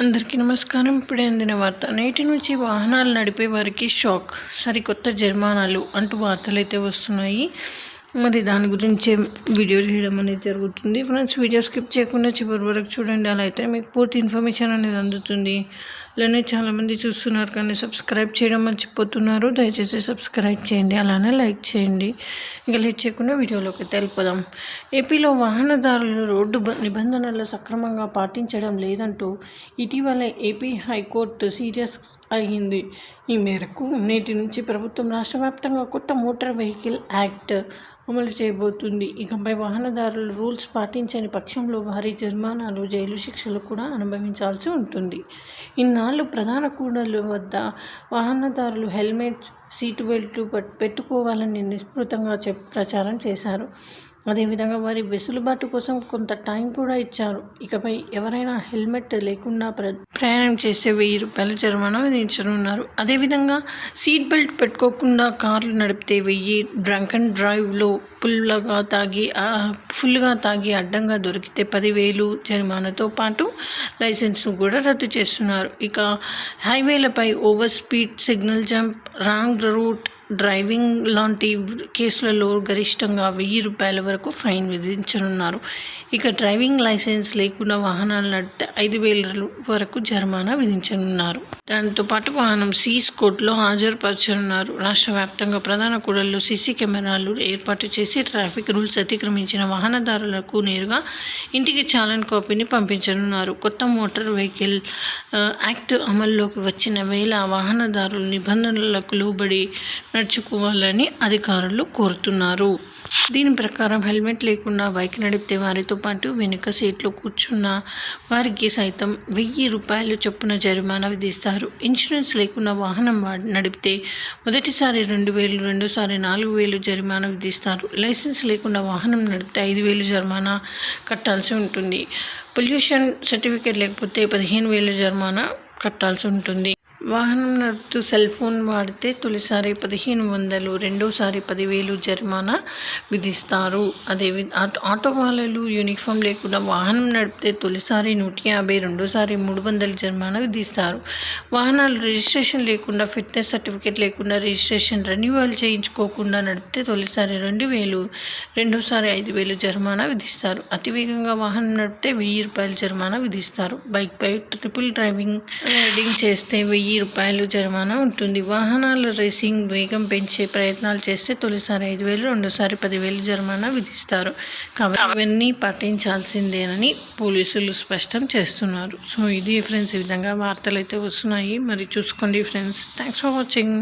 అందరికీ నమస్కారం. ఇప్పుడే అందిన వార్త. నేటి నుంచి వాహనాలు నడిపే వారికి షాక్, సరికొత్త జరిమానాలు అంటూ వార్తలు అయితే వస్తున్నాయి. మరి దాని గురించి వీడియో చేయడం అనేది జరుగుతుంది. ఫ్రెండ్స్, వీడియో స్కిప్ చేయకుండా చివరి వరకు చూడండి. అలా అయితే మీకు పూర్తి ఇన్ఫర్మేషన్ అనేది అందుతుంది. అలానే చాలామంది చూస్తున్నారు కానీ సబ్స్క్రైబ్ చేయడం మర్చిపోతున్నారు. దయచేసి సబ్స్క్రైబ్ చేయండి, అలానే లైక్ చేయండి. ఇంకా లేట్ చేయకుండా వీడియోలోకి తెలుపుదాం. ఏపీలో వాహనదారులు రోడ్డు నిబంధనలు సక్రమంగా పాటించడం లేదంటూ ఇటీవల ఏపీ హైకోర్టు సీరియస్ అయింది. ఈ మేరకు నేటి నుంచి ప్రభుత్వం రాష్ట్ర వ్యాప్తంగా కొత్త మోటార్ వెహికల్ యాక్ట్ అమలు చేయబోతుంది. ఇకపై వాహనదారులు రూల్స్ పాటించని పక్షంలో భారీ జరిమానాలు, జైలు శిక్షలు కూడా అనుభవించాల్సి ఉంటుంది. ఇన్నాళ్ళు ప్రధాన కూడళ్ల వద్ద వాహనదారులు హెల్మెట్, సీటు బెల్ట్ పెట్టుకోవాలని నిస్పృతంగా ప్రచారం చేశారు. అదేవిధంగా వారి వెసులుబాటు కోసం కొంత టైం కూడా ఇచ్చారు. ఇకపై ఎవరైనా హెల్మెట్ లేకుండా ప్రయాణం చేస్తే 1000 రూపాయల జరిమానా విధించనున్నారు. అదేవిధంగా సీట్ బెల్ట్ పెట్టుకోకుండా కార్లు నడిపితే 1000, డ్రంక్ అండ్ డ్రైవ్లో ఫుల్గా తాగి అడ్డంగా దొరికితే 10,000 జరిమానాతో పాటు లైసెన్స్ను కూడా రద్దు చేస్తున్నారు. ఇక హైవేలపై over speed, signal jump, wrong route driving లాంటి కేసులలో గరిష్టంగా 1000 రూపాయల వరకు ఫైన్ విధించనున్నారు. ఇక డ్రైవింగ్ లైసెన్స్ లేకుండా వాహనాలు నడిపితే 5,000 వరకు జరిమానా విధించనున్నారు. దాంతోపాటు వాహనం సీజ్ కోర్టులో హాజరుపరచనున్నారు. రాష్ట్ర వ్యాప్తంగా ప్రధాన కూడళ్లలో సీసీ కెమెరాలు ఏర్పాటు చేసి ట్రాఫిక్ రూల్స్ అతిక్రమించిన వాహనదారులకు నేరుగా ఇంటికి చాలన్ కాపీని పంపించనున్నారు. కొత్త మోటార్ వెహికల్ యాక్ట్ అమల్లోకి వచ్చిన వేళ వాహనదారులు నిబంధనలకు లోబడి నడుచుకోవాలని అధికారులు కోరుతున్నారు. దీని ప్రకారం హెల్మెట్ లేకుండా బైక్ నడిపితే వారితో పాటు వెనుక సీట్లో కూర్చున్న వారికి సైతం 1000 రూపాయలు చొప్పున జరిమానా విధిస్తారు. ఇన్సూరెన్స్ లేకుండా వాహనం నడిపితే మొదటిసారి 2,000, రెండోసారి 4,000 జరిమానా విధిస్తారు. లైసెన్స్ లేకుండా వాహనం నడిపితే 5,000 జరిమానా కట్టాల్సి ఉంటుంది. పొల్యూషన్ సర్టిఫికేట్ లేకపోతే 15,000 జరిమానా కట్టాల్సి ఉంటుంది. వాహనం నడుపుతూ సెల్ ఫోన్ వాడితే తొలిసారి 1,500, రెండోసారి 10,000 జరిమానా విధిస్తారు. ఆటో వాళ్ళలు యూనిఫామ్ లేకుండా వాహనం నడిపితే తొలిసారి 150, రెండోసారి 300 జరిమానా విధిస్తారు. వాహనాలు రిజిస్ట్రేషన్ లేకుండా, ఫిట్నెస్ సర్టిఫికేట్ లేకుండా రిజిస్ట్రేషన్ రెన్యువల్ చేయించుకోకుండా నడిపితే తొలిసారి 2,000, రెండోసారి 5,000 జరిమానా విధిస్తారు. అతివేగంగా వాహనం నడిపితే 1,000 రూపాయల జరిమానా విధిస్తారు. బైక్పై ట్రిపుల్ రైడింగ్ చేస్తే 1,000 రూపాయలు జరిమానా ఉంటుంది. వాహనాల రేసింగ్ వేగం పెంచే ప్రయత్నాలు చేస్తే తొలిసారి 5,000, రెండోసారి 10,000 జరిమానా విధిస్తారు. కాబట్టి ఇవన్నీ పాటించాల్సిందేనని పోలీసులు స్పష్టం చేస్తున్నారు. సో ఇది ఫ్రెండ్స్, ఈ విధంగా వార్తలు అయితే వస్తున్నాయి. మరి చూసుకోండి ఫ్రెండ్స్. Thanks for watching.